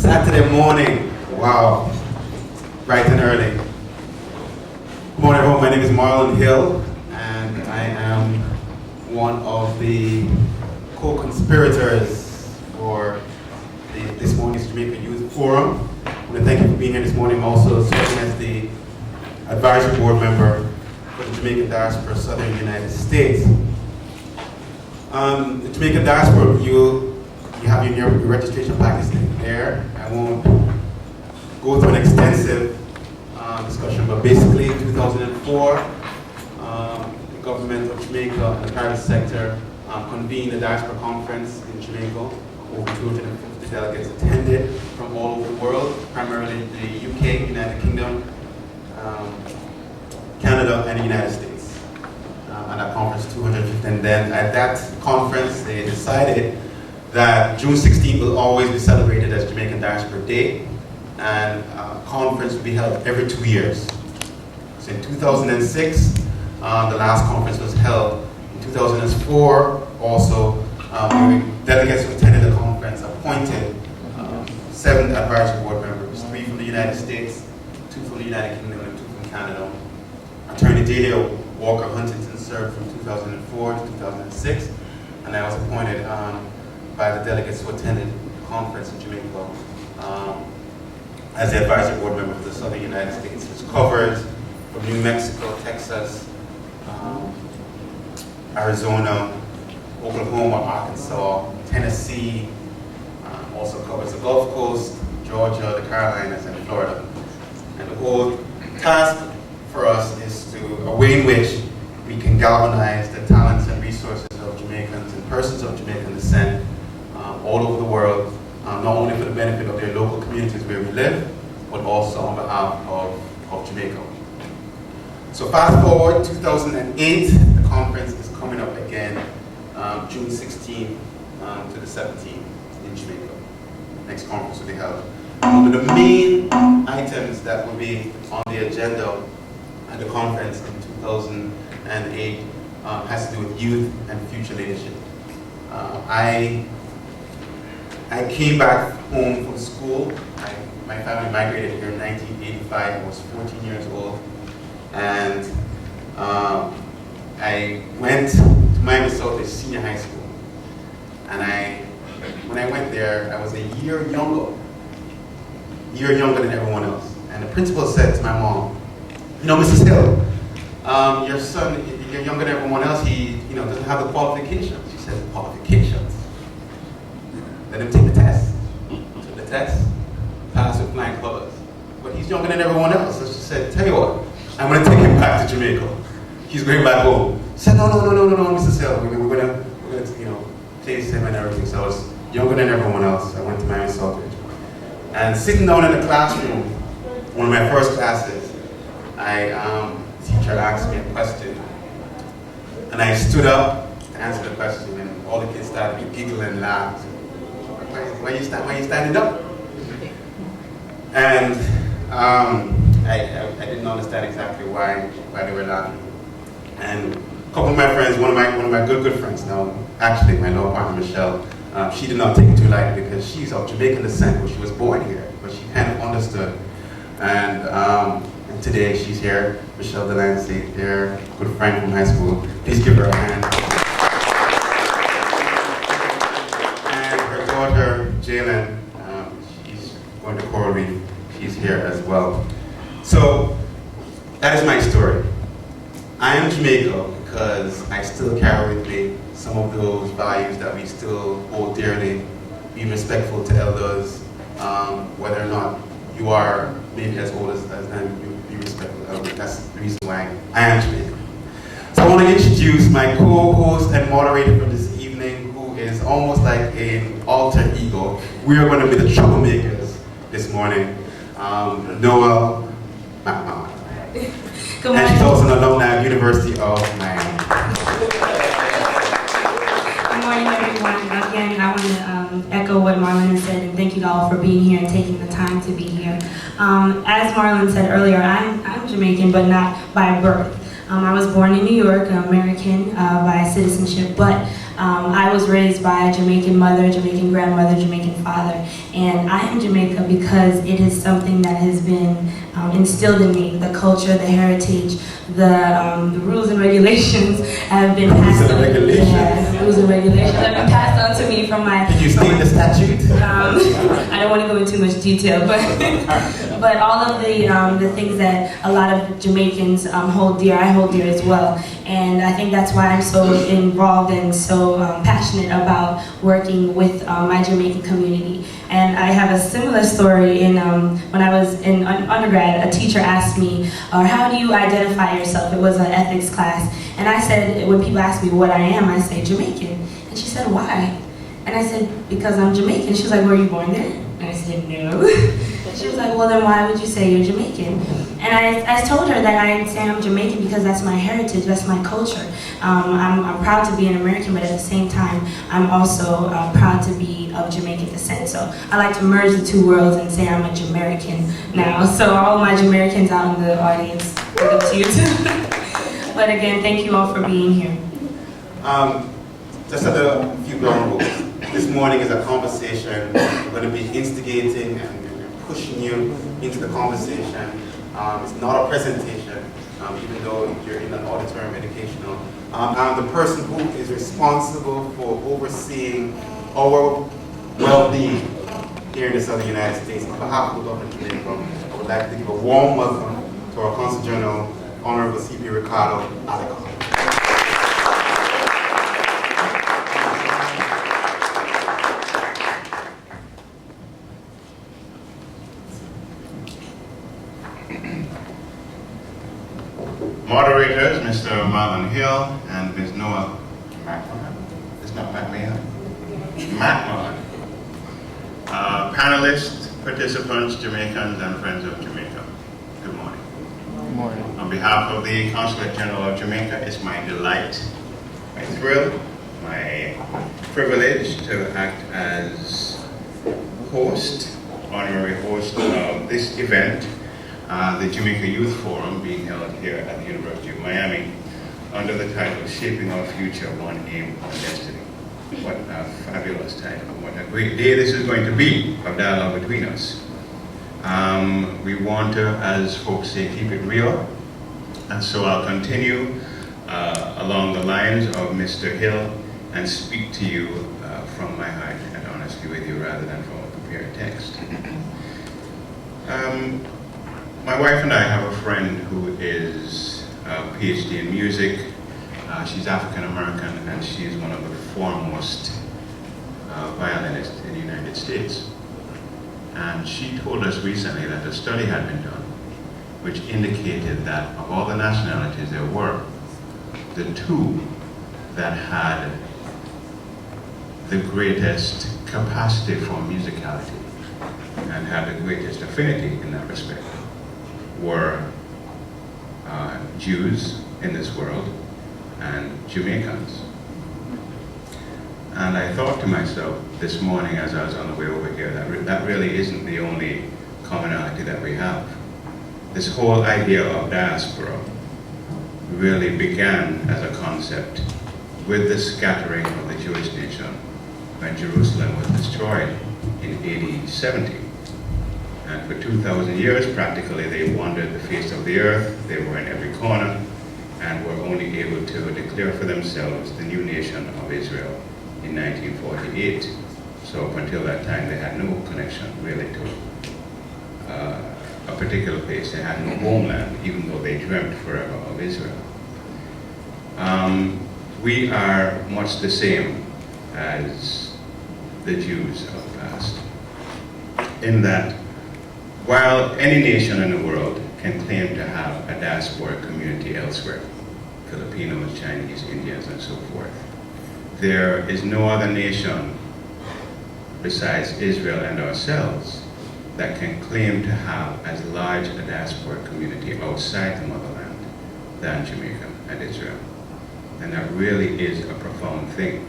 Saturday morning. Wow. Bright and early. Good morning, everyone. My name is Marlon Hill, and I am one of the co-conspirators for this morning's Jamaica Youth Forum. I want to thank you for being here this morning. I'm also serving as the advisory board member for the Jamaican Diaspora Southern United States. The Jamaican Diaspora, you have your registration package there. I won't go through an extensive discussion, but basically in 2004, the government of Jamaica and the private sector convened a diaspora conference in Jamaica. Over 250 delegates attended from all over the world, primarily the UK, United Kingdom, Canada, and the United States. At that conference, 250, and then at that conference, they decided that June 16th will always be celebrated as Jamaican Diaspora Day, and a conference will be held every 2 years. So in 2006, the last conference was held. In 2004, also, delegates who attended the conference appointed 7 advisory board members, 3 from the United States, 2 from the United Kingdom, and 2 from Canada. Attorney Delia Walker Huntington served from 2004 to 2006, and I was appointed by the delegates who attended the conference in Jamaica as the advisory board member for the Southern United States, which covers from New Mexico, Texas, Arizona, Oklahoma, Arkansas, Tennessee, also covers the Gulf Coast, Georgia, the Carolinas, and Florida. And the whole task for us is a way in which we can galvanize the talents and resources of Jamaicans and persons of Jamaican descent all over the world, not only for the benefit of their local communities where we live, but also on behalf of Jamaica. So fast forward, 2008, the conference is coming up again, June 16th to the 17th in Jamaica. Next conference will be held. One of the main items that will be on the agenda at the conference in 2008 has to do with youth and future leadership. I came back home from school. My family migrated here in 1985. I was 14 years old. And I went to Miami South Senior High School. And when I went there, I was a year younger than everyone else. And the principal said to my mom, "You know, Mrs. Hill, your son, you're younger than everyone else. He, doesn't have the qualifications." She said, "The qualifications? Let him take the test." Took the test, passed with flying colors. But he's younger than everyone else. So she said, "Tell you what, I'm going to take him back to Jamaica. He's going back home." She said, "No, Mrs. Hill. We're going to place him and everything." So I was younger than everyone else. I went to Miami Southridge. And sitting down in the classroom, one of my first classes, the teacher asked me a question. And I stood up to answer the question, and all the kids started to giggle and laugh. Why are you standing up? And I didn't understand exactly why they were laughing. And a couple of my friends, one of my good friends now, actually my law partner Michelle, she did not take it too lightly because she's of Jamaican descent, but she was born here, but she kind of understood. And today she's here, Michelle Delancey, their good friend from high school. Please give her a hand. And her daughter, Jalen, she's going to Coral Reef. She's here as well. So that is my story. I am Jamaica because I still carry with me some of those values that we still hold dearly. Be respectful to elders, whether or not you are maybe as old as them, you be respectful to elders. That's the reason why I am Jamaican. So I want to introduce my co-host and moderator for this evening, who is almost like an alter ego. We are going to be the troublemakers this morning. Noel McMahon. And she's also an alumni of University of Miami. Good morning, everyone. Again, I want to echo what Marlon has said, and thank you all for being here and taking the time to be here. As Marlon said earlier, I'm Jamaican, but not by birth. I was born in New York, American by citizenship, but I was raised by a Jamaican mother, Jamaican grandmother, Jamaican father, and I am Jamaica because it is something that has been instilled in me. The culture, the heritage, the rules and regulations have been passed on. Yeah, the rules and regulations have been passed on to me from my. Can you state the statute? I don't want to go into too much detail, but all of the things that a lot of Jamaicans hold dear, I hold dear as well. And I think that's why I'm so involved and so passionate about working with my Jamaican community. And I have a similar story in when I was in undergrad, a teacher asked me, or how do you identify yourself? It was an ethics class. And I said, when people ask me what I am, I say Jamaican. And she said, why? And I said, because I'm Jamaican. She was like, were you born there? And I said, no. She was like, well, then why would you say you're Jamaican? And I told her that I say I'm Jamaican because that's my heritage, that's my culture. I'm proud to be an American, but at the same time, I'm also proud to be of Jamaican descent. So I like to merge the two worlds and say I'm a Jamaican now. So all my Jamaicans out in the audience, look up to you too. But again, thank you all for being here. Just a few ground rules. This morning is a conversation. We're going to be instigating and pushing you into the conversation. It's not a presentation, even though you're in an auditorium educational. I'm the person who is responsible for overseeing our well-being here in the Southern United States. On behalf of the government of Jamaica, I would like to give a warm welcome to our Consul General, Honorable C.P. Ricardo Alec. Moderators, Mr. Marlon Hill and Ms. Noah McMahon. It's not McMahon. McMahon. Panelists, participants, Jamaicans, and friends of Jamaica. Good morning. Good morning. On behalf of the Consulate General of Jamaica, it's my delight, my thrill, my privilege to act as host, honorary host of this event. The Jamaica Youth Forum being held here at the University of Miami under the title Shaping Our Future, One Aim, One Destiny. What a fabulous title. What a great day this is going to be of dialogue between us. We want to, as folks say, keep it real. And so I'll continue along the lines of Mr. Hill and speak to you from my heart and honestly with you rather than from a prepared text. My wife and I have a friend who is a PhD in music. She's African American and she's one of the foremost violinists in the United States. And she told us recently that a study had been done which indicated that of all the nationalities there were, the two that had the greatest capacity for musicality and had the greatest affinity in that respect were Jews in this world and Jamaicans. And I thought to myself this morning as I was on the way over here, that really isn't the only commonality that we have. This whole idea of diaspora really began as a concept with the scattering of the Jewish nation when Jerusalem was destroyed in AD 70. And for 2,000 years, practically, they wandered the face of the earth. They were in every corner and were only able to declare for themselves the new nation of Israel in 1948. So up until that time, they had no connection really to a particular place. They had no homeland, even though they dreamt forever of Israel. We are much the same as the Jews of the past, in that while any nation in the world can claim to have a diaspora community elsewhere, Filipinos, Chinese, Indians, and so forth, there is no other nation besides Israel and ourselves that can claim to have as large a diaspora community outside the motherland than Jamaica and Israel. And that really is a profound thing.